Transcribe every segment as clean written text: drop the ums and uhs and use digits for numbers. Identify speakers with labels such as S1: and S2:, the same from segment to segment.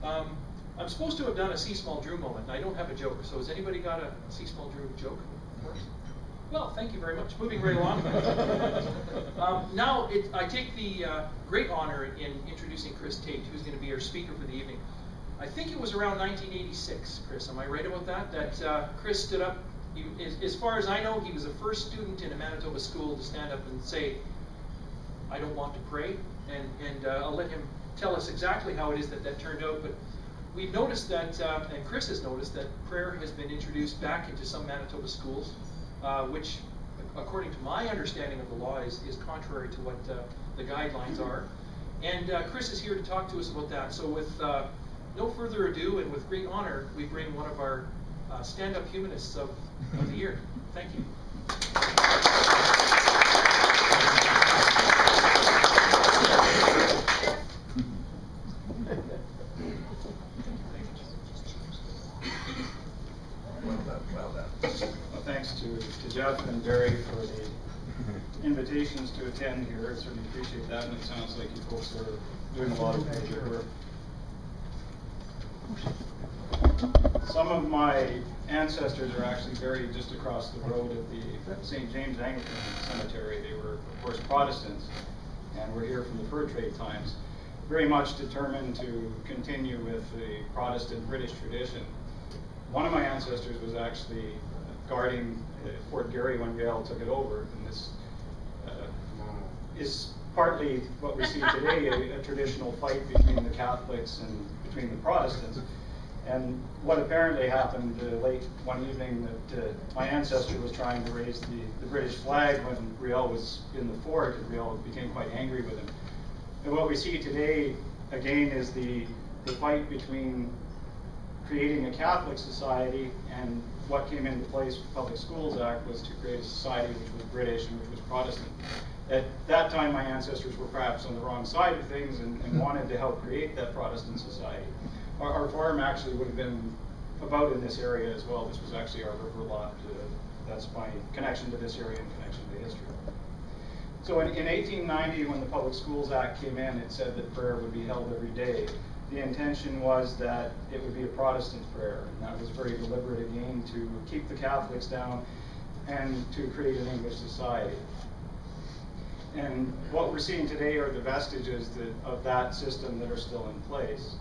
S1: I'm supposed to have done a C small Drew moment, and I don't have a joke. So has anybody got a C small Drew joke? Well, thank you very much. Moving right along. Now, I take the great honor in introducing Chris Tait, who's going to be our speaker for the evening. I think it was around 1986, Chris. Am I right about that? That Chris stood up. As far as I know, he was the first student in a Manitoba school to stand up and say, "I don't want to pray." And I'll let him tell us exactly how it is that turned out. But we've noticed that, and Chris has noticed, that prayer has been introduced back into some Manitoba schools, which, according to my understanding of the law, is contrary to what the guidelines are. And Chris is here to talk to us about that. So with no further ado, and with great honor, we bring one of our stand-up humanists of the year. Thank you.
S2: Well, thanks to Jeff and Barry for the invitations to attend here. I certainly appreciate that, and it sounds like you folks are doing a lot of very good work. Some of my ancestors are actually buried just across the road at the St. James Anglican Cemetery. They were, of course, Protestants, and were here from the fur trade times, very much determined to continue with the Protestant British tradition. One of my ancestors was actually guarding Fort Garry when Gale took it over, and this is partly what we see today, a traditional fight between the Catholics and between the Protestants. And what apparently happened late one evening, that my ancestor was trying to raise the British flag when Riel was in the fort, and Riel became quite angry with him. And what we see today, again, is the fight between creating a Catholic society, and what came into place with the Public Schools Act was to create a society which was British and which was Protestant. At that time, my ancestors were perhaps on the wrong side of things and wanted to help create that Protestant society. Our farm actually would have been about in this area as well. This was actually our river lot. That's my connection to this area and connection to history. So in 1890, when the Public Schools Act came in, it said that prayer would be held every day. The intention was that it would be a Protestant prayer, and that was very deliberate, again, to keep the Catholics down and to create an English society. And what we're seeing today are the vestiges of that system that are still in place.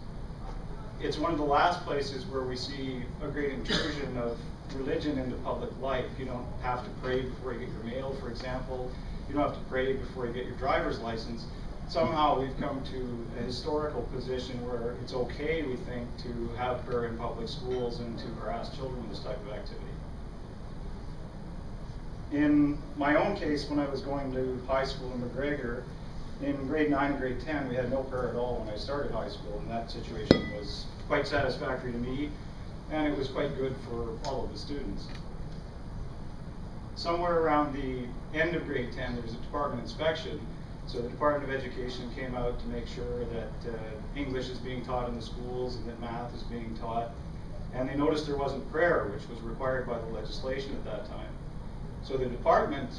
S2: It's one of the last places where we see a great intrusion of religion into public life. You don't have to pray before you get your mail, for example. You don't have to pray before you get your driver's license. Somehow we've come to a historical position where it's okay, we think, to have prayer in public schools and to harass children with this type of activity. In my own case, when I was going to high school in McGregor, in grade 9 and grade 10, we had no prayer at all when I started high school, and that situation was quite satisfactory to me, and it was quite good for all of the students. Somewhere around the end of grade 10, there was a department inspection, so the Department of Education came out to make sure that English is being taught in the schools and that math is being taught, and they noticed there wasn't prayer, which was required by the legislation at that time. So the department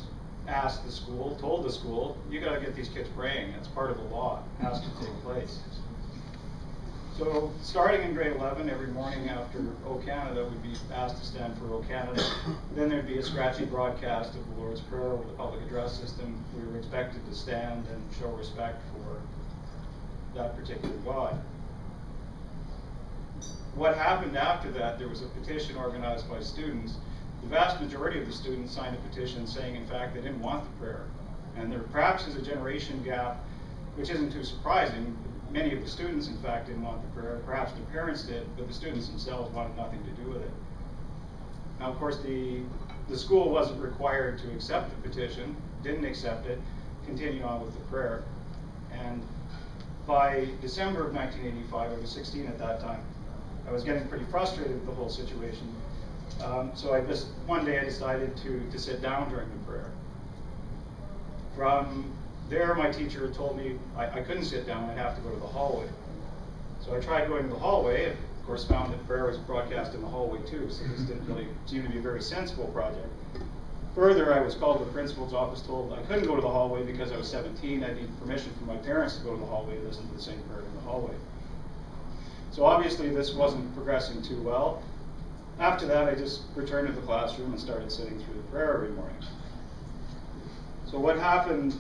S2: asked the school, told the school, you got to get these kids praying. That's part of the law. It has to take place. So starting in grade 11, every morning after O Canada, we'd be asked to stand for O Canada. Then there'd be a scratchy broadcast of the Lord's Prayer with the public address system. We were expected to stand and show respect for that particular God. What happened after that, there was a petition organized by students. The vast majority of the students signed a petition saying, in fact, they didn't want the prayer. And there perhaps is a generation gap, which isn't too surprising. Many of the students, in fact, didn't want the prayer. Perhaps the parents did, but the students themselves wanted nothing to do with it. Now, of course, the school wasn't required to accept the petition, didn't accept it, continued on with the prayer. And by December of 1985, I was 16 at that time, I was getting pretty frustrated with the whole situation. So one day I decided to sit down during the prayer. From there, my teacher told me I couldn't sit down, I'd have to go to the hallway. So I tried going to the hallway, and of course found that prayer was broadcast in the hallway too, so this didn't really seem to be a very sensible project. Further, I was called to the principal's office, told I couldn't go to the hallway because I was 17, I needed permission from my parents to go to the hallway to listen to the same prayer in the hallway. So obviously this wasn't progressing too well. After that, I just returned to the classroom and started sitting through the prayer every morning. So what happened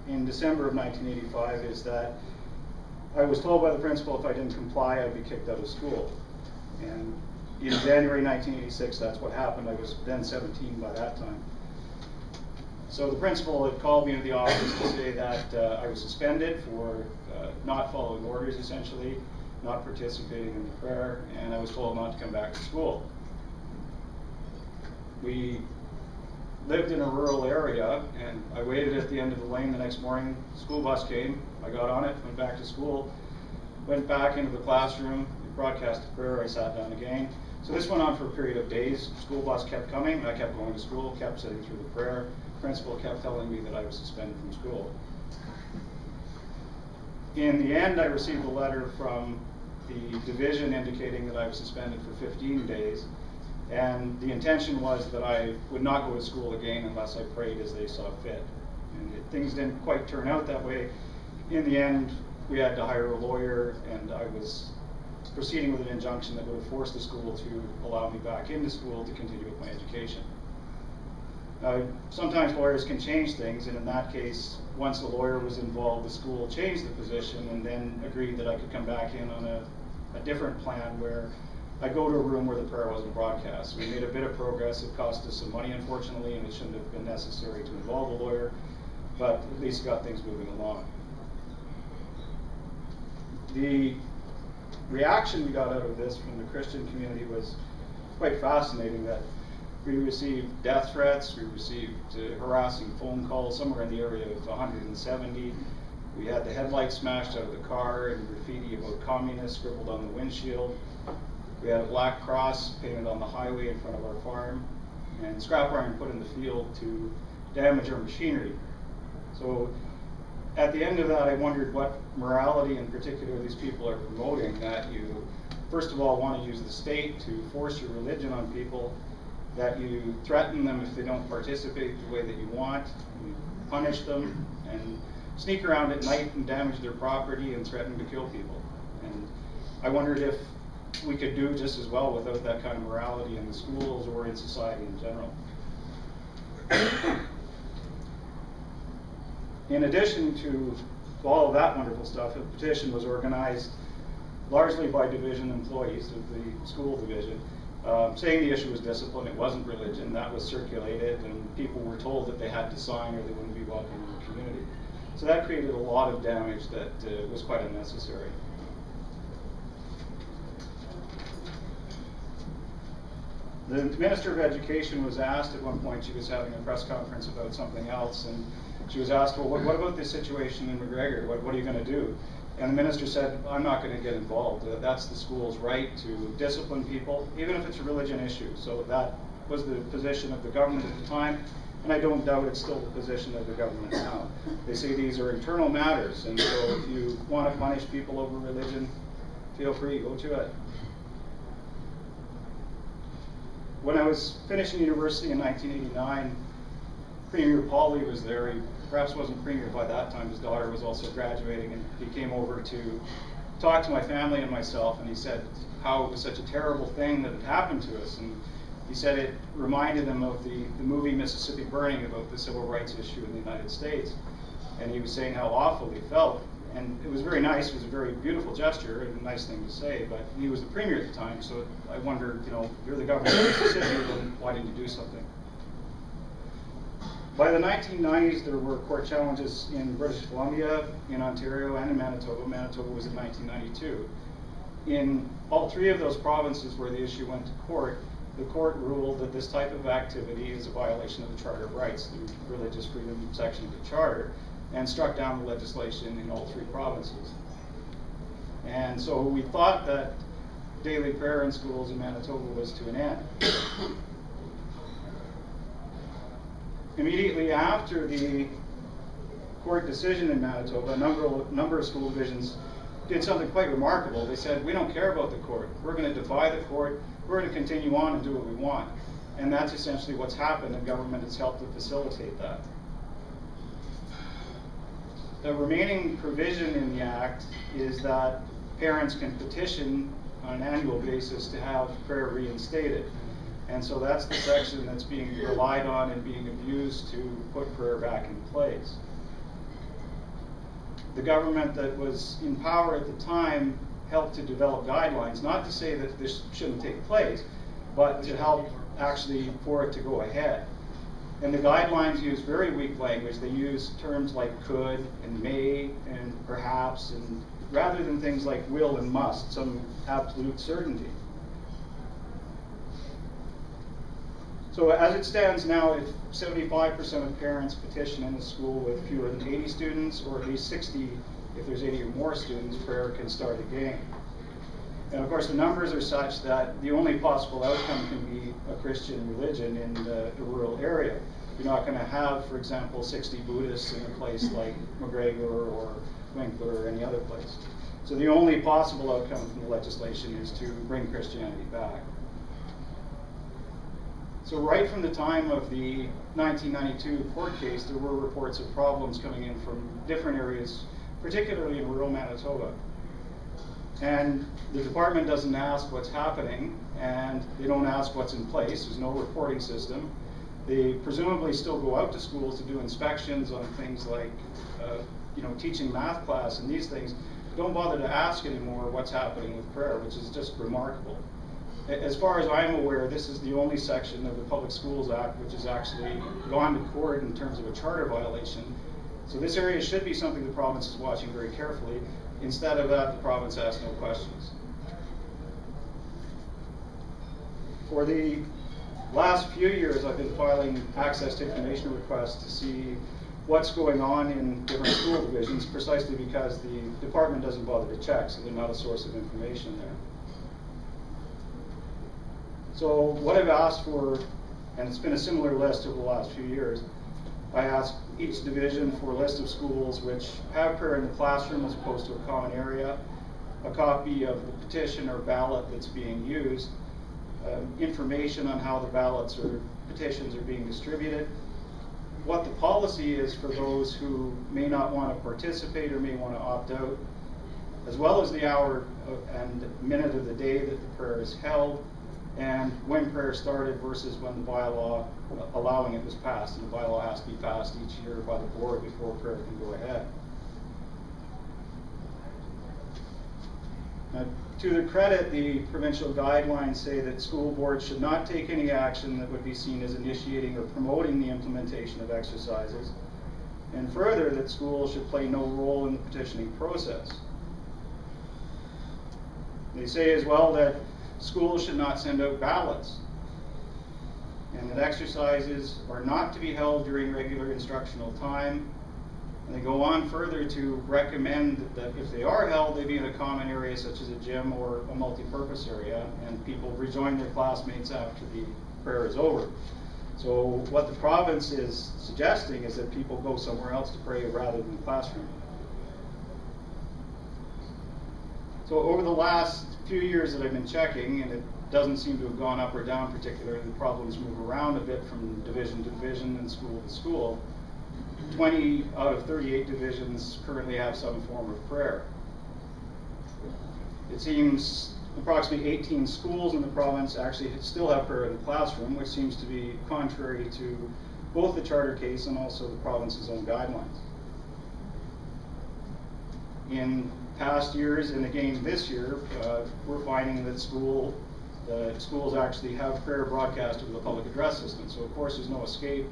S2: in December of 1985 is that I was told by the principal if I didn't comply, I'd be kicked out of school. And in January 1986, that's what happened. I was then 17 by that time. So the principal had called me into the office to say that I was suspended for not following orders, essentially, not participating in the prayer, and I was told not to come back to school. We lived in a rural area, and I waited at the end of the lane the next morning. The school bus came, I got on it, went back to school, went back into the classroom, broadcast the prayer, I sat down again. So this went on for a period of days. The school bus kept coming, I kept going to school, kept sitting through the prayer. The principal kept telling me that I was suspended from school. In the end, I received a letter from the division indicating that I was suspended for 15 days. And the intention was that I would not go to school again unless I prayed as they saw fit. And things didn't quite turn out that way. In the end, we had to hire a lawyer, and I was proceeding with an injunction that would have forced the school to allow me back into school to continue with my education. Sometimes lawyers can change things, and in that case, once the lawyer was involved, the school changed the position and then agreed that I could come back in on a different plan where I go to a room where the prayer wasn't broadcast. We made a bit of progress. It cost us some money, unfortunately, and it shouldn't have been necessary to involve a lawyer, but at least it got things moving along. The reaction we got out of this from the Christian community was quite fascinating. That we received death threats, we received harassing phone calls, somewhere in the area of 170. We had the headlights smashed out of the car and graffiti about communists scribbled on the windshield. We had a black cross painted on the highway in front of our farm, and scrap iron put in the field to damage our machinery. So at the end of that, I wondered what morality in particular these people are promoting, that you, first of all, want to use the state to force your religion on people, that you threaten them if they don't participate the way that you want, you punish them, and sneak around at night and damage their property and threaten to kill people. And I wondered if we could do just as well without that kind of morality in the schools or in society in general. In addition to all of that wonderful stuff, a petition was organized largely by division employees of the school division, saying the issue was discipline, it wasn't religion. That was circulated, and people were told that they had to sign or they wouldn't be welcome in the community. So that created a lot of damage that was quite unnecessary. The Minister of Education was asked at one point, she was having a press conference about something else, and she was asked, well, what about this situation in McGregor? What are you going to do? And the minister said, I'm not going to get involved. That's the school's right to discipline people, even if it's a religion issue. So that was the position of the government at the time, and I don't doubt it's still the position of the government now. They say these are internal matters, and so if you want to punish people over religion, feel free, go to it. When I was finishing university in 1989, Premier Pauly was there. He perhaps wasn't premier by that time. His daughter was also graduating, and he came over to talk to my family and myself, and he said how it was such a terrible thing that had happened to us. And he said it reminded him of the movie Mississippi Burning, about the civil rights issue in the United States. And he was saying how awful he felt. And it was very nice, it was a very beautiful gesture, and a nice thing to say, but he was the premier at the time, so I wondered, you know, you're the governor of Mississippi, then why didn't you do something? By the 1990s, there were court challenges in British Columbia, in Ontario, and in Manitoba. Manitoba was in 1992. In all three of those provinces where the issue went to court, the court ruled that this type of activity is a violation of the Charter of Rights, the religious freedom section of the Charter, and struck down the legislation in all three provinces. And so we thought that daily prayer in schools in Manitoba was to an end. Immediately after the court decision in Manitoba, a number of school divisions did something quite remarkable. They said, we don't care about the court. We're going to defy the court. We're going to continue on and do what we want. And that's essentially what's happened, and government has helped to facilitate that. The remaining provision in the Act is that parents can petition on an annual basis to have prayer reinstated. And so that's the section that's being relied on and being abused to put prayer back in place. The government that was in power at the time helped to develop guidelines, not to say that this shouldn't take place, but to help actually for it to go ahead. And the guidelines use very weak language. They use terms like could and may and perhaps, and rather than things like will and must, some absolute certainty. So as it stands now, if 75% of parents petition in a school with fewer than 80 students, or at least 60 if there's 80 or more students, prayer can start again. And of course the numbers are such that the only possible outcome can be a Christian religion in the rural area. You're not going to have, for example, 60 Buddhists in a place like McGregor or Winkler or any other place. So the only possible outcome from the legislation is to bring Christianity back. So right from the time of the 1992 court case, there were reports of problems coming in from different areas, particularly in rural Manitoba. And the department doesn't ask what's happening, and they don't ask what's in place. There's no reporting system. They presumably still go out to schools to do inspections on things like teaching math class and these things. Don't bother to ask anymore what's happening with prayer, which is just remarkable. As far as I'm aware, this is the only section of the Public Schools Act which has actually gone to court in terms of a charter violation. So this area should be something the province is watching very carefully. Instead of that, the province asks no questions. For the last few years, I've been filing access to information requests to see what's going on in different school divisions, precisely because the department doesn't bother to check, so they're not a source of information there. So what I've asked for, and it's been a similar list over the last few years, I asked each division for a list of schools which have prayer in the classroom as opposed to a common area, a copy of the petition or ballot that's being used, information on how the ballots or petitions are being distributed, what the policy is for those who may not want to participate or may want to opt out, as well as the hour and minute of the day that the prayer is held, and when prayer started versus when the bylaw allowing it was passed. And the bylaw has to be passed each year by the board before prayer can go ahead. Now, to their credit, the provincial guidelines say that school boards should not take any action that would be seen as initiating or promoting the implementation of exercises, and further that schools should play no role in the petitioning process. They say as well that schools should not send out ballots, and that exercises are not to be held during regular instructional time. And they go on further to recommend that if they are held, they be in a common area such as a gym or a multi-purpose area, and people rejoin their classmates after the prayer is over. So what the province is suggesting is that people go somewhere else to pray rather than the classroom. So over the last few years that I've been checking, and it doesn't seem to have gone up or down particularly, the problems move around a bit from division to division and school to school. 20 out of 38 divisions currently have some form of prayer. It seems approximately 18 schools in the province actually still have prayer in the classroom, which seems to be contrary to both the charter case and also the province's own guidelines. In past years, and again this year, we're finding that schools actually have prayer broadcast over the public address system. So of course there's no escape,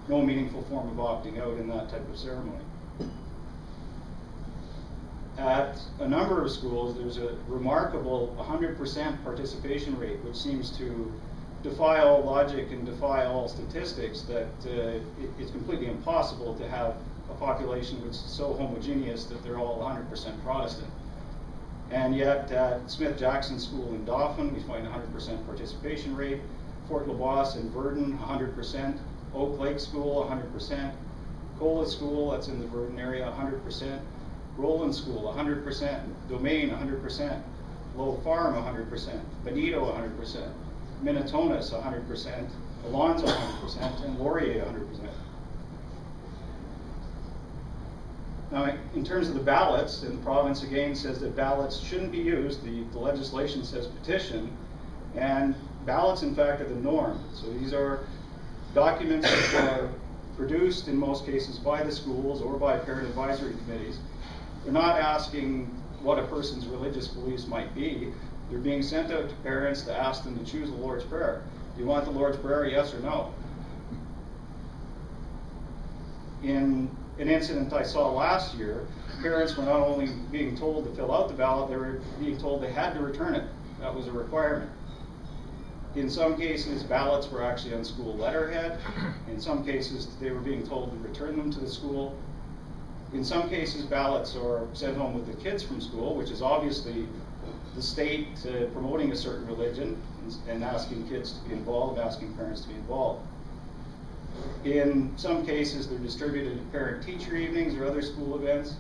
S2: no meaningful form of opting out in that type of ceremony. At a number of schools, there's a remarkable 100% participation rate, which seems to defy all logic and defy all statistics that it's completely impossible to have a population which is so homogeneous that they're all 100% Protestant. And yet at Smith Jackson School in Dauphin, we find 100% participation rate. Fort LaBosse and Verdun, 100%. Oak Lake School, 100%. Cola School, that's in the Verdun area, 100%. Roland School, 100%. Domain, 100%. Low Farm, 100%. Benito, 100%. Minitonas, 100%. Alonzo, 100%. And Laurier, 100%. Now, in terms of the ballots, and the province again says that ballots shouldn't be used, the legislation says petition, and ballots in fact are the norm. So these are documents that are produced in most cases by the schools or by parent advisory committees. They're not asking what a person's religious beliefs might be. They're being sent out to parents to ask them to choose the Lord's Prayer. Do you want the Lord's Prayer, yes or no? In an incident I saw last year, parents were not only being told to fill out the ballot, they were being told they had to return it. That was a requirement. In some cases, ballots were actually on school letterhead. In some cases, they were being told to return them to the school. In some cases, ballots are sent home with the kids from school, which is obviously the state promoting a certain religion and asking kids to be involved, asking parents to be involved. In some cases, they're distributed at parent-teacher evenings or other school events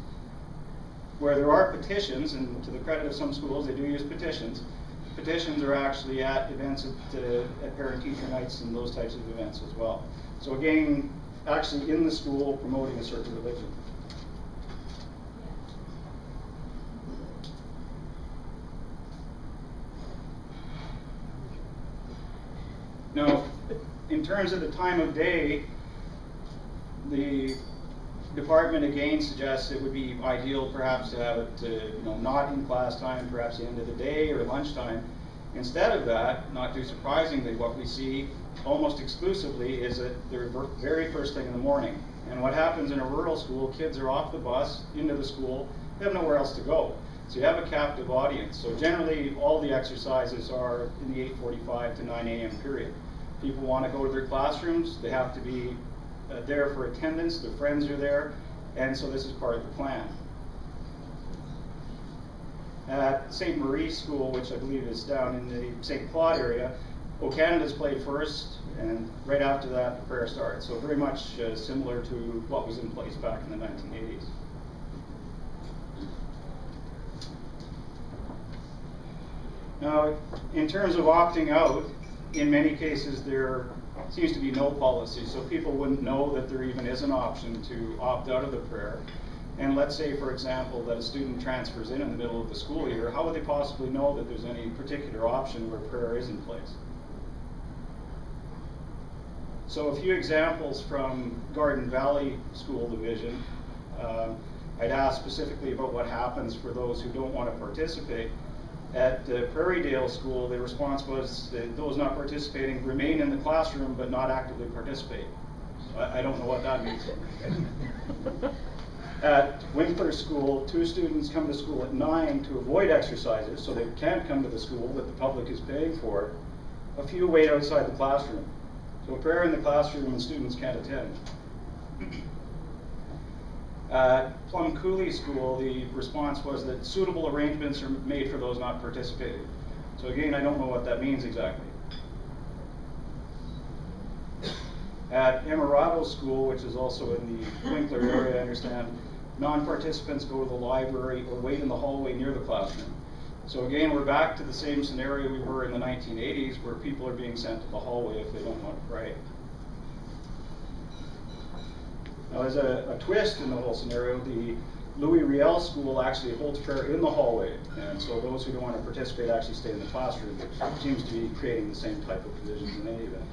S2: where there are petitions, and to the credit of some schools, they do use petitions. Petitions are actually at events at parent-teacher nights and those types of events as well. So again, actually in the school promoting a certain religion. Now, in terms of the time of day, the department again suggests it would be ideal perhaps to have it not in class time, perhaps the end of the day or lunchtime. Instead of that, not too surprisingly, what we see almost exclusively is that they're very first thing in the morning. And what happens in a rural school, kids are off the bus, into the school, they have nowhere else to go. So you have a captive audience. So generally, all the exercises are in the 8:45 to 9 a.m. period. People want to go to their classrooms, they have to be there for attendance, their friends are there, and so this is part of the plan. At St. Marie School, which I believe is down in the St. Claude area, O Canada's played first, and right after that the prayer starts. So very much similar to what was in place back in the 1980s. Now, in terms of opting out, in many cases there seems to be no policy, so people wouldn't know that there even is an option to opt out of the prayer. And let's say, for example, that a student transfers in the middle of the school year, how would they possibly know that there's any particular option where prayer is in place? So a few examples from Garden Valley School Division. I'd ask specifically about what happens for those who don't want to participate. At Prairie Dale School, the response was that those not participating remain in the classroom but not actively participate. So I don't know what that means. At Winkler School, 2 students come to school at 9 to avoid exercises, so they can't come to the school that the public is paying for. A few wait outside the classroom. So prayer in the classroom and students can't attend. At Plum Coulee School, the response was that suitable arrangements are made for those not participating. So again, I don't know what that means exactly. At Emerado School, which is also in the Winkler area, I understand, non-participants go to the library or wait in the hallway near the classroom. So again, we're back to the same scenario we were in the 1980s, where people are being sent to the hallway if they don't want to pray. Now, there's a twist in the whole scenario. The Louis Riel School actually holds prayer in the hallway, and so those who don't want to participate actually stay in the classroom, which seems to be creating the same type of provisions in any event.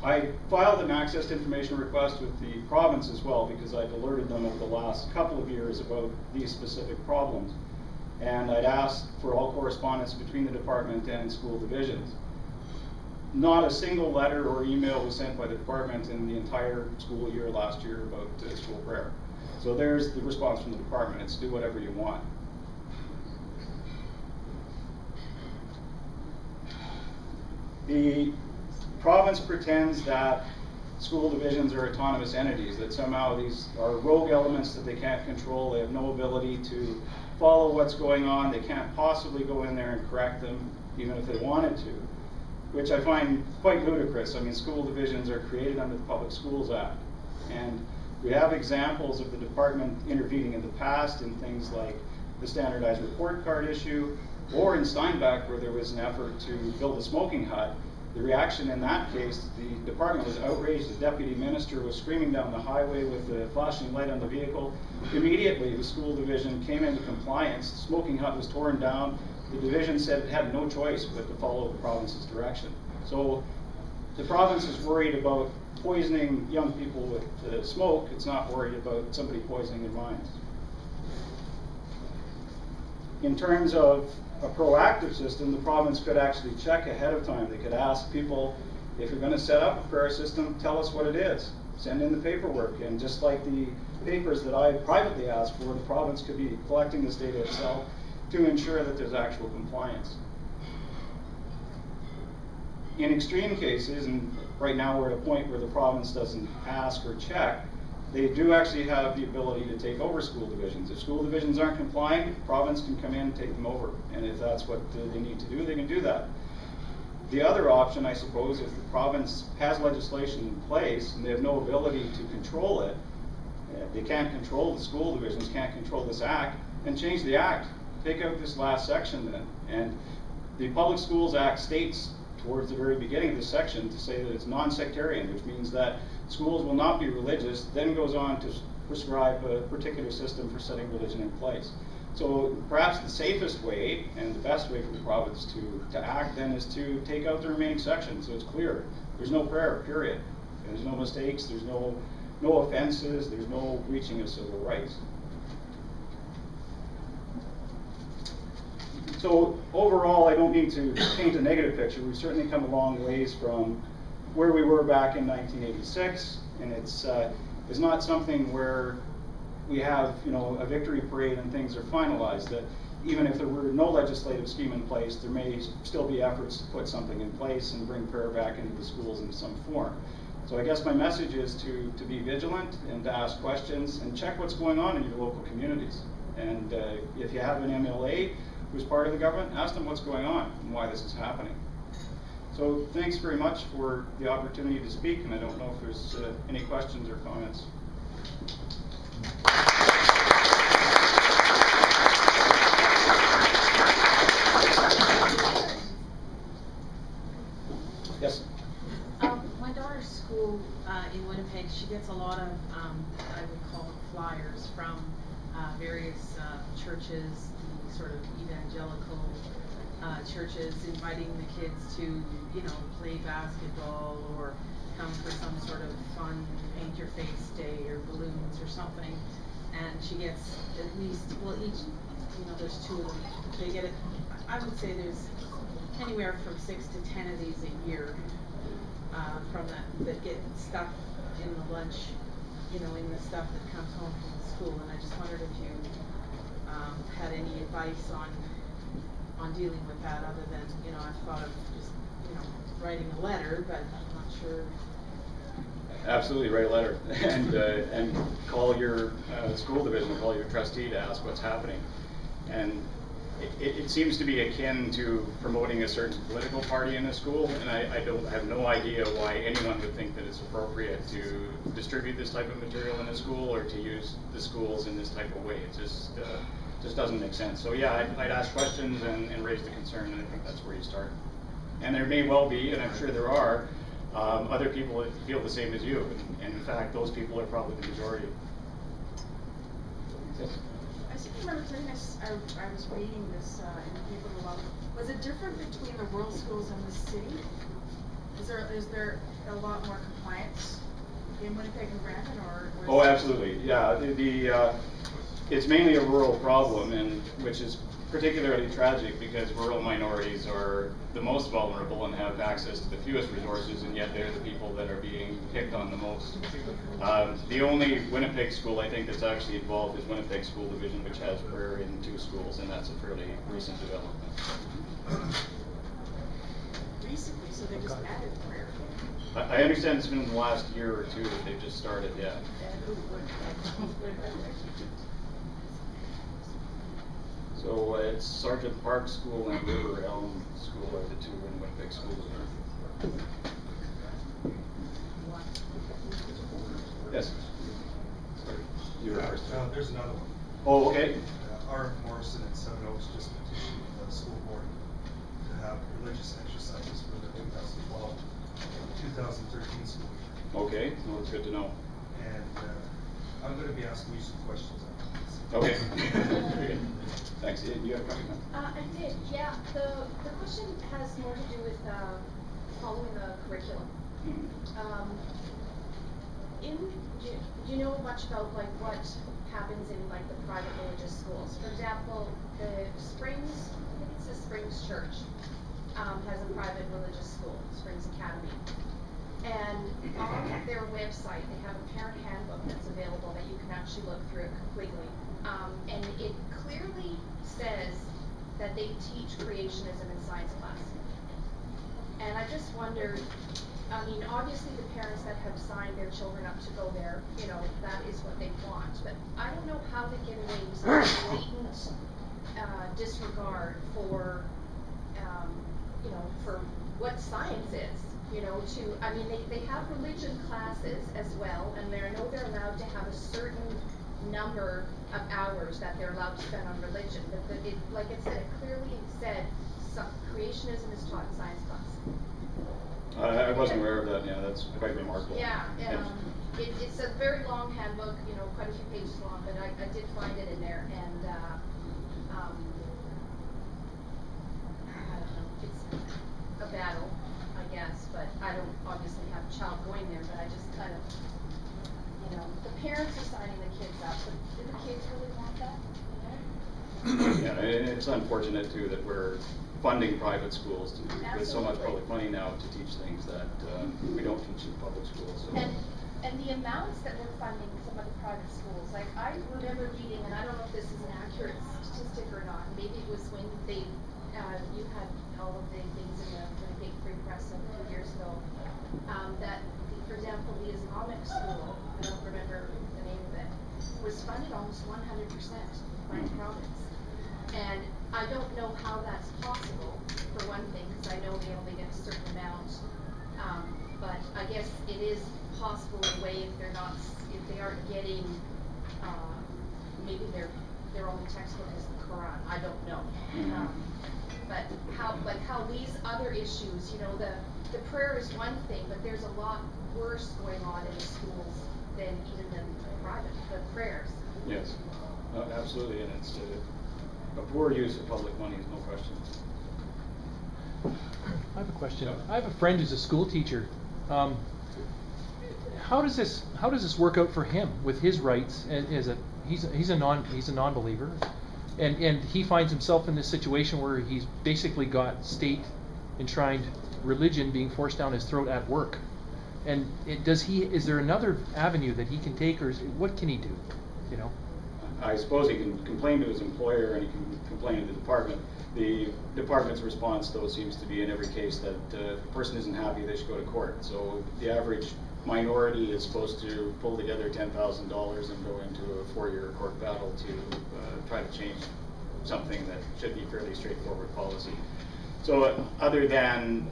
S2: I filed an access to information request with the province as well, because I've alerted them over the last couple of years about these specific problems. And I'd asked for all correspondence between the department and school divisions. Not a single letter or email was sent by the department in the entire school year last year about school prayer. So there's the response from the department. It's do whatever you want. The province pretends that school divisions are autonomous entities, that somehow these are rogue elements that they can't control, they have no ability to follow what's going on, they can't possibly go in there and correct them, even if they wanted to, which I find quite ludicrous. I mean, school divisions are created under the Public Schools Act, and we have examples of the department intervening in the past in things like the standardized report card issue, or in Steinbach, where there was an effort to build a smoking hut, The reaction in that case, the department was outraged. The deputy minister was screaming down the highway with the flashing light on the vehicle. Immediately, the school division came into compliance. The smoking hut was torn down. The division said it had no choice but to follow the province's direction. So the province is worried about poisoning young people with smoke. It's not worried about somebody poisoning their minds. In terms of a proactive system, the province could actually check ahead of time. They could ask people, if you're going to set up a prayer system, tell us what it is. Send in the paperwork. And just like the papers that I privately asked for, the province could be collecting this data itself to ensure that there's actual compliance. In extreme cases, and right now we're at a point where the province doesn't ask or check, they do actually have the ability to take over school divisions. If school divisions aren't complying, the province can come in and take them over. And if that's what they need to do, they can do that. The other option, I suppose, if the province has legislation in place and they have no ability to control it, they can't control the school divisions, can't control this act, then change the act. Take out this last section then. And the Public Schools Act states towards the very beginning of this section to say that it's non-sectarian, which means that schools will not be religious, then goes on to prescribe a particular system for setting religion in place. So perhaps the safest way and the best way for the province to act then is to take out the remaining section so it's clear. There's no prayer, period. There's no mistakes, there's no offenses, there's no breaching of civil rights. So overall, I don't need to paint a negative picture. We've certainly come a long ways from where we were back in 1986, and it's not something where we have, you know, a victory parade and things are finalized. That even if there were no legislative scheme in place, there may still be efforts to put something in place and bring prayer back into the schools in some form. So I guess my message is to be vigilant and to ask questions and check what's going on in your local communities. And if you have an MLA who's part of the government, ask them what's going on and why this is happening. So thanks very much for the opportunity to speak, and I don't know if there's any questions or comments. Yes?
S3: My daughter's school in Winnipeg, she gets a lot of, I would call it flyers from various churches, the sort of evangelical churches, inviting the kids to, you know, play basketball or come for some sort of fun paint your face day or balloons or something. And she gets at least, well, each, you know, there's 2 of them. They get it, I would say there's anywhere from 6 to 10 of these a year from that get stuck in the lunch, you know, in the stuff that comes home from the school. And I just wondered if you had any advice on dealing with that, other than, you know, I've thought of just, you know, writing a letter, but I'm not sure.
S2: Absolutely, write a letter and call your school division, call your trustee to ask what's happening. And it seems to be akin to promoting a certain political party in a school, and I have no idea why anyone would think that it's appropriate to distribute this type of material in a school or to use the schools in this type of way. It just doesn't make sense. So yeah, I'd ask questions and raise the concern, and I think that's where you start. And there may well be, and I'm sure there are, other people that feel the same as you, and in fact, those people are probably the majority. Yes.
S4: I seem to remember hearing this, I was reading this in the paper a while ago. Was it different between the rural schools and the city? Is there a lot more compliance in Winnipeg and Brandon, or?
S2: Oh, absolutely, yeah. It's mainly a rural problem, and which is particularly tragic because rural minorities are the most vulnerable and have access to the fewest resources, and yet they're the people that are being picked on the most. The only Winnipeg school I think that's actually involved is Winnipeg School Division, which has prayer in 2 schools, and that's a fairly recent development.
S4: Recently, so they just added prayer.
S2: I understand it's been in the last year or 2 that they've just started, yeah. So it's Sergeant Park School and River Elm School are the 2 in Winnipeg schools. Yes? Sorry, you were first.
S5: There's another one.
S2: Oh, okay.
S5: R. Morrison at Seven Oaks just petitioned the school board to have religious exercises for the 2012-2013 school year.
S2: Okay, well, it's good to know.
S5: And I'm going to be asking you some questions after this.
S2: Okay. Thanks. You have a question?
S6: I did, yeah. The question has more to do with following the curriculum. Do you know much about like what happens in like the private religious schools? For example, the Springs, I think it's the Springs Church, has a private religious school, Springs Academy. And on their website, they have a parent handbook that's available that you can actually look through it completely. And it clearly says that they teach creationism in science class. And I just wondered, I mean, obviously the parents that have signed their children up to go there, you know, that is what they want. But I don't know how they get away with such blatant disregard for, you know, for what science is. You know, I mean, they have religion classes as well, and I know they're allowed to have a certain number of hours that they're allowed to spend on religion. But like it said, it clearly said creationism is taught in science class.
S2: I wasn't aware of that. Yeah, that's quite remarkable.
S6: Yeah, it's a very long handbook, you know, quite a few pages long, but I did find it in there, and I don't know, it's a battle, I guess, but I don't obviously have a child going there, but I just kind of, you know, the parents are signing the kids up, but do the kids really want that? You know?
S2: Yeah, and it's unfortunate too that we're funding private schools with so much public money now to teach things that we don't teach in public schools. So.
S6: And the amounts that we're funding some of the private schools, like I remember reading, and I don't know if this is an accurate statistic or not, maybe it was when they, you had all of the things in the Winnipeg Free Press a few years ago, that, for example, the Islamic school, I don't remember the name of it, was funded almost 100% by the province. And I don't know how that's possible, for one thing, because I know they only get a certain amount. But I guess it is possible in a way if they aren't getting, maybe their only textbook is the Quran. I don't know. But how these other issues, you know, the prayer is one thing, but there's a lot worse going on in the schools than even in private, the prayers.
S2: Yes, absolutely, and it's a poor use of public money is no question.
S1: I have a question. I have a friend who's a school teacher. How does this work out for him with his rights? He's a non-believer, and he finds himself in this situation where he's basically got state enshrined religion being forced down his throat at work. And is there another avenue that he can take, or what can he do? You know.
S2: I suppose he can complain to his employer and he can complain to the department. The department's response, though, seems to be in every case that if a person isn't happy, they should go to court. So the average minority is supposed to pull together $10,000 and go into a 4-year court battle to try to change something that should be fairly straightforward policy. So other than,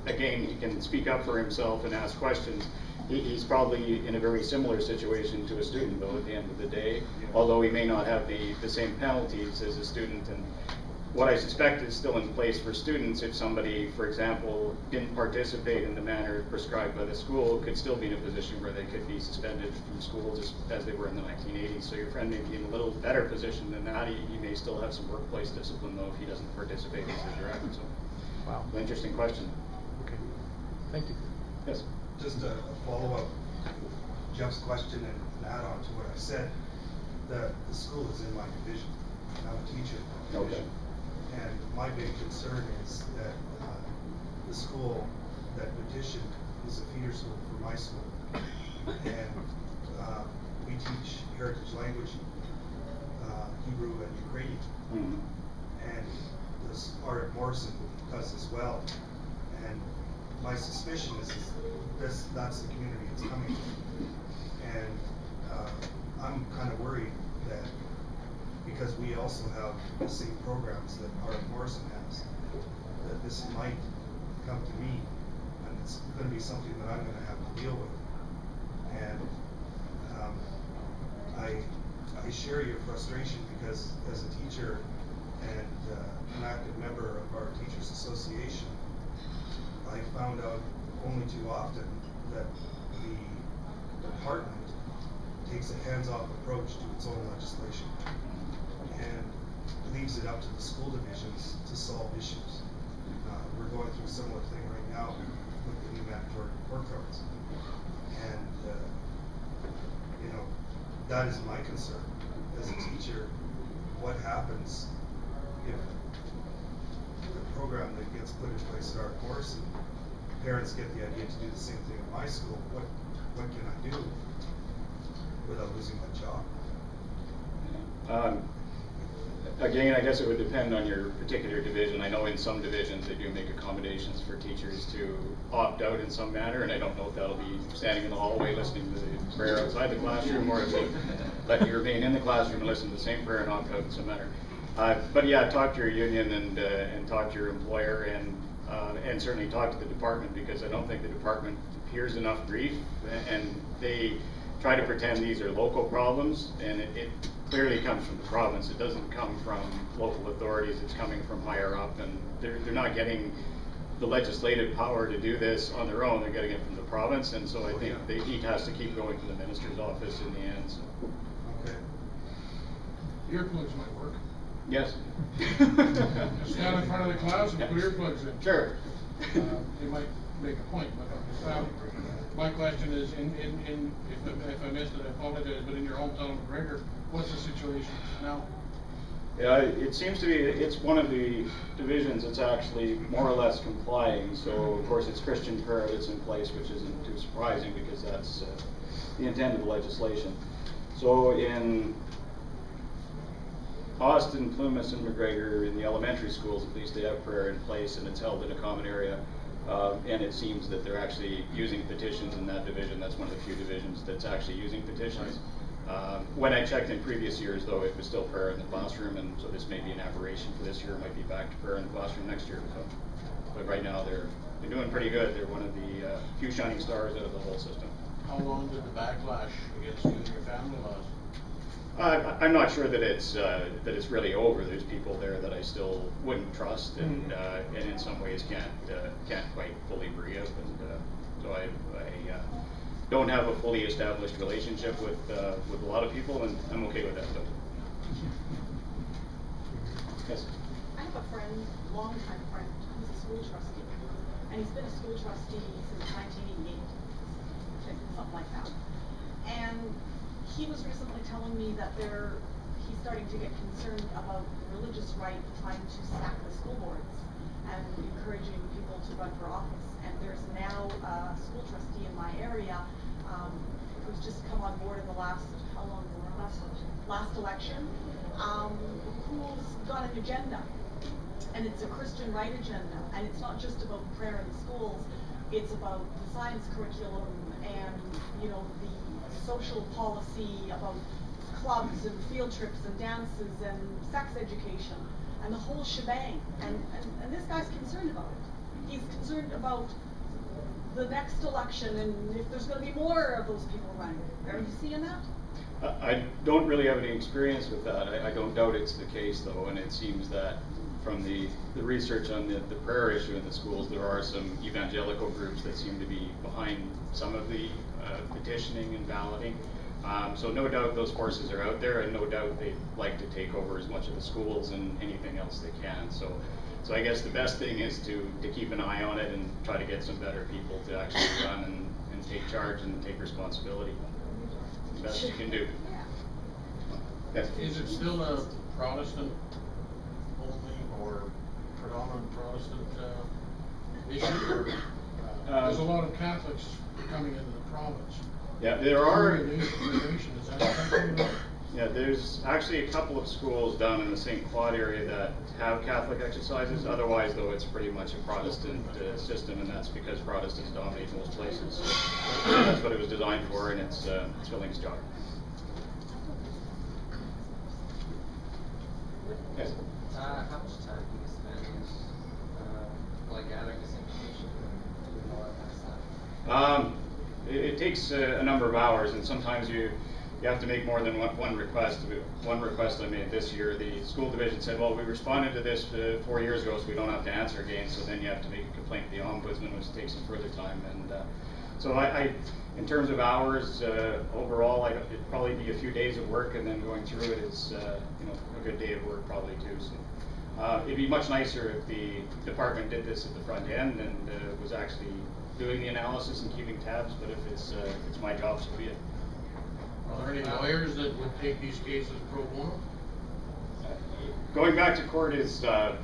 S2: again, he can speak up for himself and ask questions, he's probably in a very similar situation to a student, though, at the end of the day, although he may not have the same penalties as a student. And what I suspect is still in place for students, if somebody, for example, didn't participate in the manner prescribed by the school, could still be in a position where they could be suspended from school just as they were in the 1980s. So your friend may be in a little better position than that. He may still have some workplace discipline, though, if he doesn't participate as a director. So,
S1: wow.
S2: Interesting question.
S1: Okay. Thank you.
S2: Yes.
S5: Just a follow-up Jeff's question and add on to what I said. The school is in my division. I'm a teacher in my division.
S2: Okay.
S5: And my big concern is that the school that petitioned is a feeder school for my school. And we teach heritage language, Hebrew and Ukrainian. And this part of Morrison does as well. And my suspicion is that's the community it's coming from. And I'm kind of worried that because we also have the same programs that R.F. Morrison has, that this might come to me, and it's going to be something that I'm going to have to deal with. And I share your frustration because as a teacher, and an active member of our Teachers Association, I found out only too often that the department takes a hands-off approach to its own legislation and leaves it up to the school divisions to solve issues. We're going through a similar thing right now with the new mandatory report cards. And, you know, that is my concern as a teacher. What happens if the program that gets put in place at our course and parents get the idea to do the same thing at my school? What can I do without losing my job?
S7: Again, I guess it would depend on your particular division. I know in some divisions they do make accommodations for teachers to opt out in some manner, and I don't know if that'll be standing in the hallway listening to the prayer outside the classroom, or if they let you remain in the classroom and listen to the same prayer and opt out in some manner. But yeah, talk to your union and talk to your employer, and certainly talk to the department, because I don't think the department hears enough grief, and they try to pretend these are local problems, and it clearly comes from the province. It doesn't come from local authorities. It's coming from higher up, and they're not getting the legislative power to do this on their own. They're getting it from the province, and so I think the heat has to keep going to the minister's office in the end. So.
S5: Okay.
S8: Earplugs might work.
S7: Yes.
S8: Just stand in front of the class and put earplugs in.
S7: Sure.
S8: They might make a point, but my question is, if I missed it, I apologize, but in your hometown of McGregor, what's the situation now?
S7: Yeah, it seems to be, it's one of the divisions that's actually more or less complying. So of course it's Christian prayer that's in place, which isn't too surprising because that's the intent of the legislation. So in Austin, Plumas, and McGregor, in the elementary schools at least, they have prayer in place, and it's held in a common area. And it seems that they're actually using petitions in that division. That's one of the few divisions that's actually using petitions. When I checked in previous years, though, it was still prayer in the classroom, and so this may be an aberration for this year. It might be back to prayer in the classroom next year. So, but right now they're doing pretty good. They're one of the few shining stars out of the whole system.
S8: How long did the backlash against you and your family last?
S7: I'm not sure that it's really over. There's people there that I still wouldn't trust, and in some ways can't quite fully forgive, and so I don't have a fully established relationship with a lot of people, and I'm okay with that. Though. Yes.
S9: I have a friend, longtime friend, who's a school trustee, and he's been a school trustee since 1988, something like that, and he was recently telling me that he's starting to get concerned about the religious right trying to sack the school boards and encouraging people to run for office. And there's now a school trustee in my area who's just come on board in the last election, who's got an agenda, and it's a Christian right agenda, and it's not just about prayer in the schools. It's about the science curriculum and the social policy about clubs and field trips and dances and sex education and the whole shebang. And this guy's concerned about it. He's concerned about the next election and if there's going to be more of those people running. Are you seeing that?
S7: I don't really have any experience with that. I don't doubt it's the case, though, and it seems that from the research on the prayer issue in the schools, there are some evangelical groups that seem to be behind some of the petitioning and balloting. So no doubt those forces are out there, and no doubt they'd like to take over as much of the schools and anything else they can. So I guess the best thing is to keep an eye on it and try to get some better people to actually run and take charge and take responsibility. The best you can do. Yes.
S8: Is it still a Protestant only or predominant Protestant issue? Or, there's a lot of Catholics coming into the province.
S7: Yeah, there are.
S8: Is that something?
S7: Yeah, there's actually a couple of schools down in the St. Claude area that have Catholic exercises. Otherwise, though, it's pretty much a Protestant system, and that's because Protestants dominate most places. So that's what it was designed for, and it's filling its job. Yes.
S10: How much time do you spend like advocacy and all that kind of stuff?
S7: It takes a number of hours, and sometimes you you have to make more than one request. One request I made this year, the school division said, well, we responded to this 4 years ago, so we don't have to answer again. So then you have to make a complaint to the ombudsman, which takes some further time. And so I, in terms of hours, overall, it'd probably be a few days of work, and then going through it is, you know, a good day of work probably too. So it'd be much nicer if the department did this at the front end and was actually doing the analysis and keeping tabs. But if it's my job, so be it.
S8: Are there any lawyers that would take these cases pro bono?
S7: Going back to court is a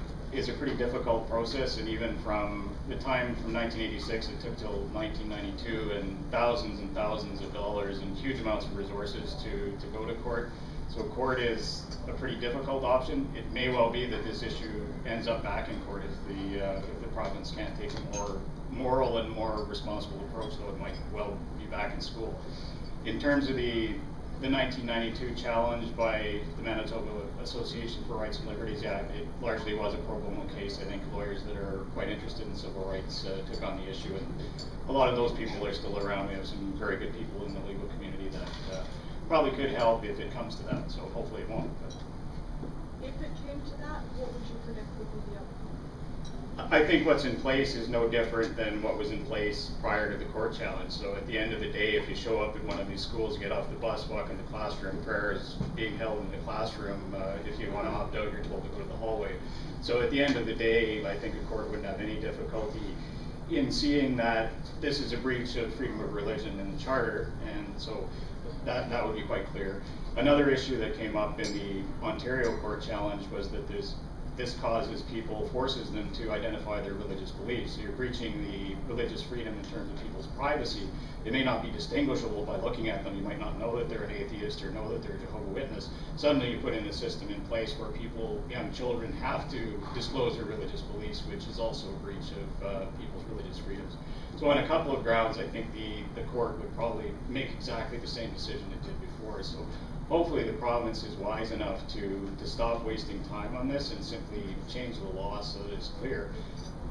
S7: pretty difficult process, and even from the time from 1986, it took till 1992, and thousands of dollars and huge amounts of resources to go to court. So court is a pretty difficult option. It may well be that this issue ends up back in court if the province can't take a more moral and more responsible approach, though it might well be back in school. In terms of the 1992 challenge by the Manitoba Association for Rights and Liberties, yeah, it largely was a pro bono case. I think lawyers that are quite interested in civil rights took on the issue, and a lot of those people are still around. We have some very good people in the legal community that probably could help if it comes to that, so hopefully it won't. But.
S9: If it came to that, what would you predict would be the outcome?
S7: I think what's in place is no different than what was in place prior to the court challenge. So at the end of the day, if you show up at one of these schools, you get off the bus, walk in the classroom, prayer is being held in the classroom. If you want to opt out, you're told to go to the hallway. So at the end of the day, I think a court wouldn't have any difficulty in seeing that this is a breach of freedom of religion in the charter, and so that would be quite clear. Another issue that came up in the Ontario court challenge was that this forces them to identify their religious beliefs. So you're breaching the religious freedom in terms of people's privacy. It may not be distinguishable by looking at them. You might not know that they're an atheist or know that they're a Jehovah's Witness. Suddenly you put in a system in place where young children have to disclose their religious beliefs, which is also a breach of people's religious freedoms. So on a couple of grounds, I think the court would probably make exactly the same decision it did before. So hopefully the province is wise enough to stop wasting time on this and simply change the law so that it's clear.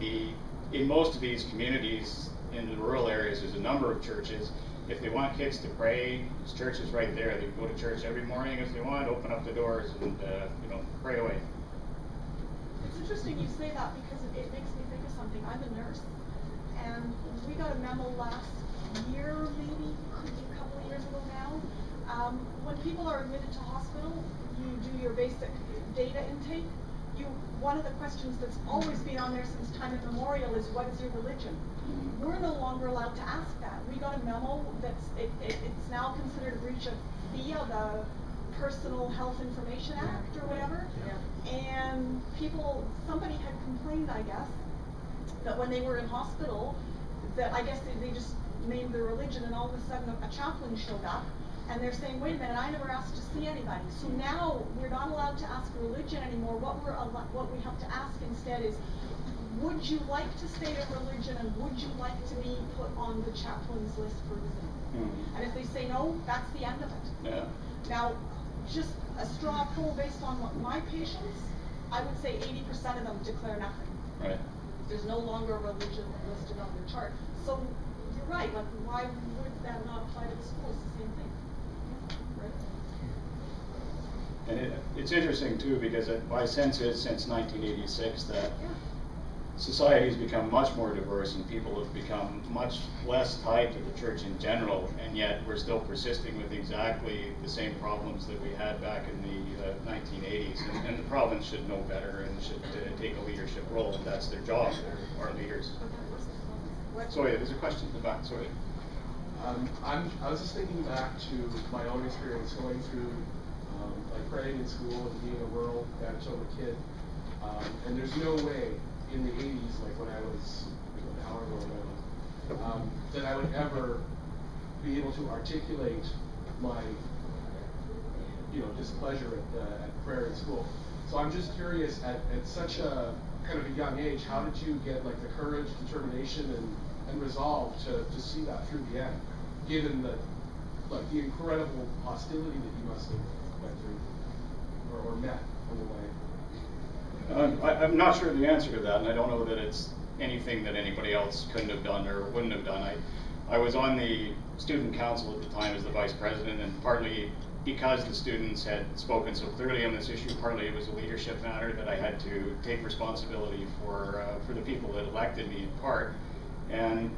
S7: In most of these communities, in the rural areas, there's a number of churches. If they want kids to pray, there's churches right there. They can go to church every morning if they want, open up the doors and pray away.
S9: It's interesting you say that because it makes me think of something. I'm a nurse, and we got a memo last year, maybe a couple of years ago now. When people are admitted to hospital, you do your basic data intake. One of the questions that's always been on there since time immemorial is, what is your religion? We're no longer allowed to ask that. We got a memo it's now considered a breach of FIA, the Personal Health Information Act or whatever. Yeah. And somebody had complained, I guess, that when they were in hospital, that I guess they just named their religion, and all of a sudden a chaplain showed up. And they're saying, wait a minute, I never asked to see anybody. So now we're not allowed to ask religion anymore. What we have to ask instead is, would you like to state a religion, and would you like to be put on the chaplain's list for example? And if they say no, that's the end of it.
S7: Yeah.
S9: Now, just a straw poll based on my patients, I would say 80% of them declare nothing.
S7: Right.
S9: There's no longer a religion listed on their chart. So you're right, like why would that not apply to the schools? It's the same thing.
S7: And it's interesting too, because my sense is since 1986 that society has become much more diverse and people have become much less tied to the church in general, and yet we're still persisting with exactly the same problems that we had back in the 1980s. And the province should know better and should take a leadership role, and that's their job. They're our leaders. Sorry, there's a question in the back. Sorry.
S11: I was just thinking back to my own experience going through like praying in school and being a rural Manitoba kid, and there's no way in the 80s, like when I was however old I was, that I would ever be able to articulate my displeasure at prayer in school. So I'm just curious, at such a kind of a young age, how did you get like the courage, determination, and resolve to see that through the end, given the the incredible hostility that you must have went through or met on the way?
S7: I'm not sure the answer to that, and I don't know that it's anything that anybody else couldn't have done or wouldn't have done. I was on the student council at the time as the vice president, and partly because the students had spoken so clearly on this issue, partly it was a leadership matter that I had to take responsibility for the people that elected me in part. And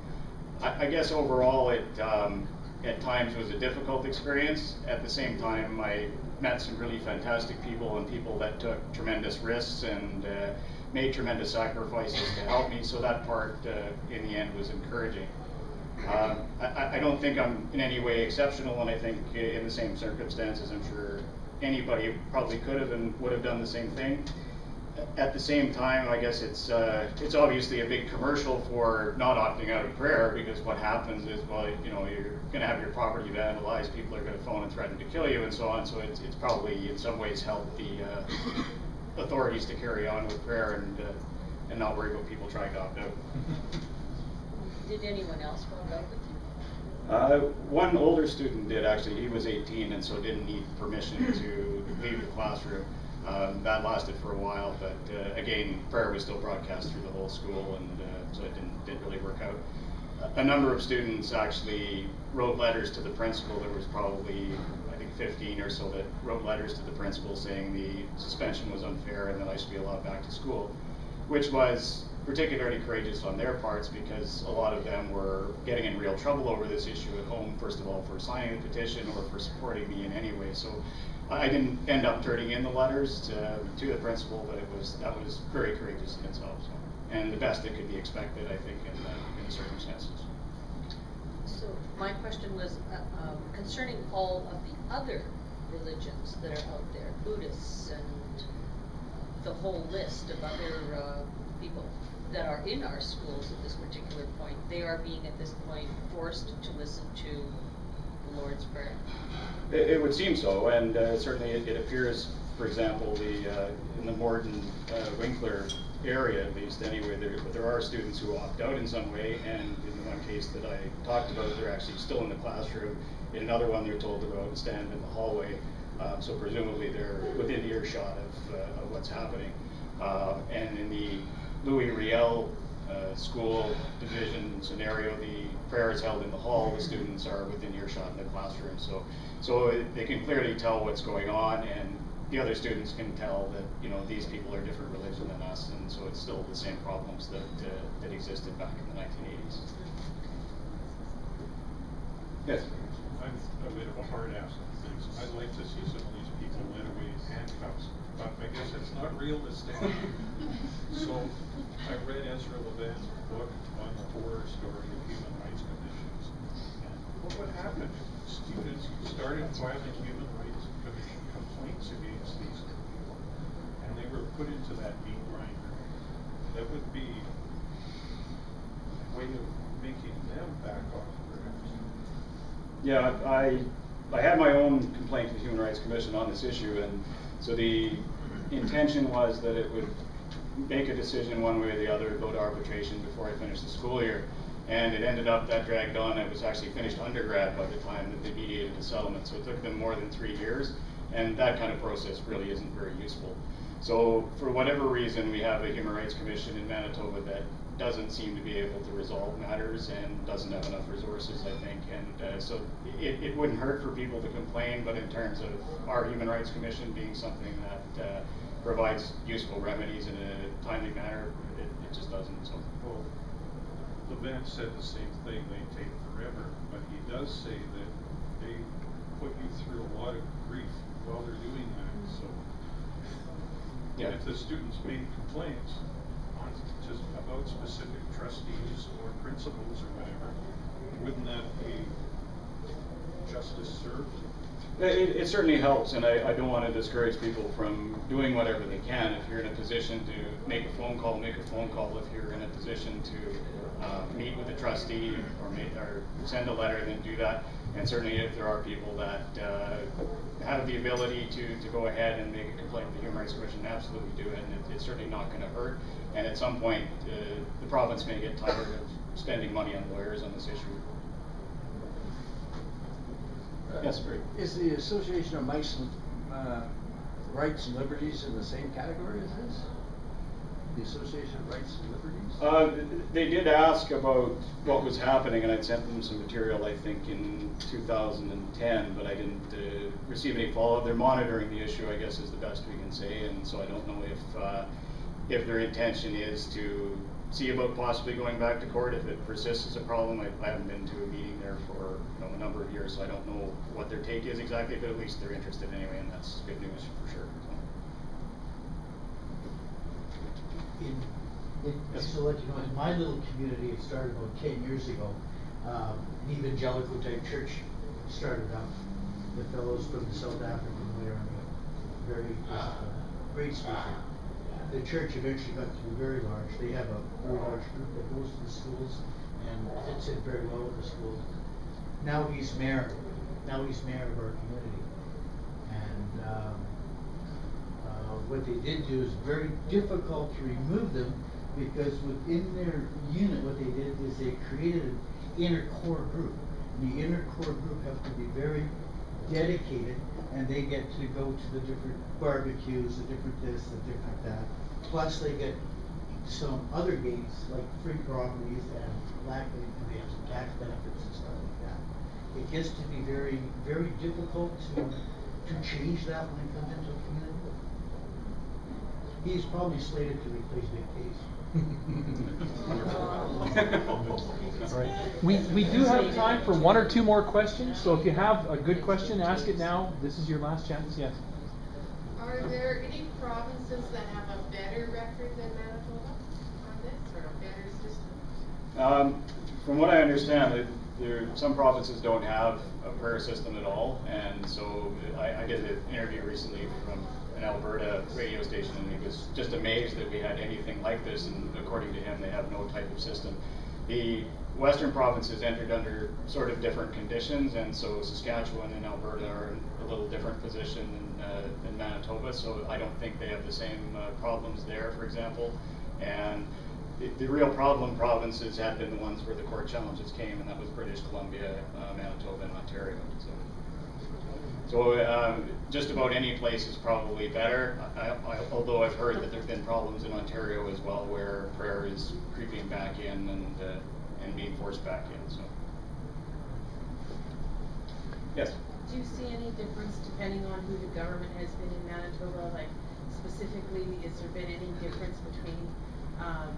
S7: I guess overall it at times was a difficult experience. At the same time, I met some really fantastic people and people that took tremendous risks and made tremendous sacrifices to help me, so that part in the end was encouraging. I don't think I'm in any way exceptional, and I think in the same circumstances I'm sure anybody probably could have and would have done the same thing. At the same time, I guess it's obviously a big commercial for not opting out of prayer, because what happens is, well, you know, you're going to have your property vandalized, people are going to phone and threaten to kill you and so on, so it's probably in some ways helped the authorities to carry on with prayer and not worry about people trying to opt out.
S12: Did anyone else vote out with you?
S7: One older student did, actually. He was 18 and so didn't need permission to leave the classroom. That lasted for a while, but again, prayer was still broadcast through the whole school, and so it didn't really work out. A number of students actually wrote letters to the principal. There was probably, I think, 15 or so that wrote letters to the principal saying the suspension was unfair and that I should be allowed back to school, which was particularly courageous on their parts, because a lot of them were getting in real trouble over this issue at home, first of all for signing the petition or for supporting me in any way. So I didn't end up turning in the letters to the principal, but that was very courageous in itself, so, and the best that could be expected, I think, in the circumstances.
S12: So my question was concerning all of the other religions that are out there, Buddhists and the whole list of other people that are in our schools at this particular point. They are being at this point forced to listen to the Lord's Prayer.
S7: It would seem so, and certainly it appears, for example, in the Morden Winkler area, at least anyway, there are students who opt out in some way, and in the one case that I talked about, they're actually still in the classroom. In another one, they're told to go out and stand in the hallway, so presumably they're within earshot of what's happening. And in the Louis Riel school division scenario, the prayer is held in the hall, the students are within earshot in the classroom, so they can clearly tell what's going on, and the other students can tell that, you know, these people are different religion than us, and so it's still the same problems that existed back in the 1980s. Yes?
S13: I'm a bit of a hard ass on things. I'd like to see some of these people led away in handcuffs, but I guess it's not realistic. So I read Ezra Levin's book on the horror story of human rights commissions. And what would happen if students started filing human rights commission complaints against these people, and they were put into that meat grinder? That would be a way of making them back off perhaps.
S7: Yeah, I had my own complaint to the Human Rights Commission on this issue, and so the intention was that it would make a decision one way or the other to go to arbitration before I finished the school year. And it ended up that dragged on. I was actually finished undergrad by the time that they mediated a settlement, so it took them more than 3 years, and that kind of process really isn't very useful. So for whatever reason, we have a Human Rights Commission in Manitoba that doesn't seem to be able to resolve matters and doesn't have enough resources, I think, and so it wouldn't hurt for people to complain, but in terms of our Human Rights Commission being something that provides useful remedies in a timely manner, it just doesn't. So.
S13: Well, Levin said the same thing, they take forever, but he does say that they put you through a lot of grief while they're doing that, so.
S7: Yeah.
S13: If the students made complaints on just about specific trustees or principals or whatever, wouldn't that be justice served?
S7: It certainly helps, and I don't want to discourage people from doing whatever they can. If you're in a position to make a phone call, make a phone call. If you're in a position to meet with a trustee or send a letter, then do that. And certainly if there are people that have the ability to go ahead and make a complaint to the Human Rights Commission, absolutely do it, and it's certainly not going to hurt. And at some point, the province may get tired of spending money on lawyers on this issue. Yes, great.
S14: Is the Association of Mice Rights and Liberties in the same category as this? the Association of Rights and Liberties?
S7: They did ask about what was happening, and I'd sent them some material, I think, in 2010, but I didn't receive any follow-up. They're monitoring the issue, I guess, is the best we can say, and so I don't know if their intention is to see about possibly going back to court if it persists as a problem. I haven't been to a meeting there for a number of years, so I don't know what their take is exactly, but at least they're interested anyway, and that's good news for sure.
S15: Just to let you know, in my little community, it started about 10 years ago. An evangelical type church started up. The fellows from the South African way are very great speaker. The church eventually got to be very large. They have a very large group that goes to the schools and fits in very well with the schools. Now he's mayor. Now he's mayor of our community. And what they did do is very difficult to remove them, because within their unit what they did is they created an inner core group. And the inner core group have to be very dedicated, and they get to go to the different barbecues, the different this, the different that. Plus they get some other gains like free properties and lack of, they have some tax benefits and stuff like that. It gets to be very, very difficult to change that when it comes into a community. He's probably slated to replace Big Case.
S1: All right. We do have time for one or two more questions, so if you have a good question, ask it now. This is your last chance. Yes.
S16: Are there any provinces that have a better record than Manitoba on this, or a better system?
S7: From what I understand, some provinces don't have a prayer system at all, and so I did an interview recently from an Alberta radio station, and he was just amazed that we had anything like this, and according to him, they have no type of system. The Western provinces entered under sort of different conditions, and so Saskatchewan and Alberta are in a little different position than Manitoba, so I don't think they have the same problems there, for example. And the real problem provinces have been the ones where the court challenges came, and that was British Columbia, Manitoba, and Ontario. So just about any place is probably better, although I've heard that there have been problems in Ontario as well where prayer is creeping back in and being forced back in. So, yes?
S3: Do you see any difference depending on who the government has been in Manitoba? Like specifically, has there been any difference between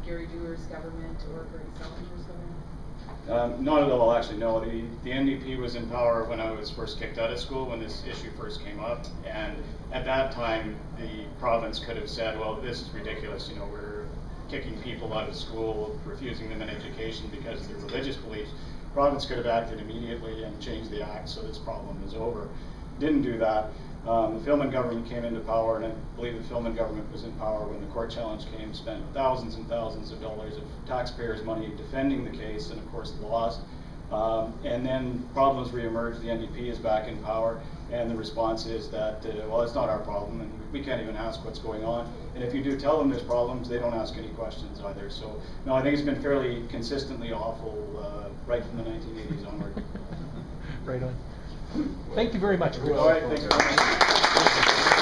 S3: Gary Dewar's government or Bernie Sellinger's government?
S7: Not at all, actually, no. The NDP was in power when I was first kicked out of school, when this issue first came up, and at that time the province could have said, well, this is ridiculous, we're kicking people out of school, refusing them an education because of their religious beliefs. The province could have acted immediately and changed the act so this problem is over. Didn't do that. The Philman government came into power, and I believe the Philman government was in power when the court challenge came, spent thousands and thousands of dollars of taxpayers' money defending the case, and of course lost. And then problems reemerged, the NDP is back in power, and the response is that, well, it's not our problem, and we can't even ask what's going on. And if you do tell them there's problems, they don't ask any questions either. So, no, I think it's been fairly consistently awful right from the 1980s onward.
S1: Right on. Thank you very much, Chris.
S7: All right, thanks very much.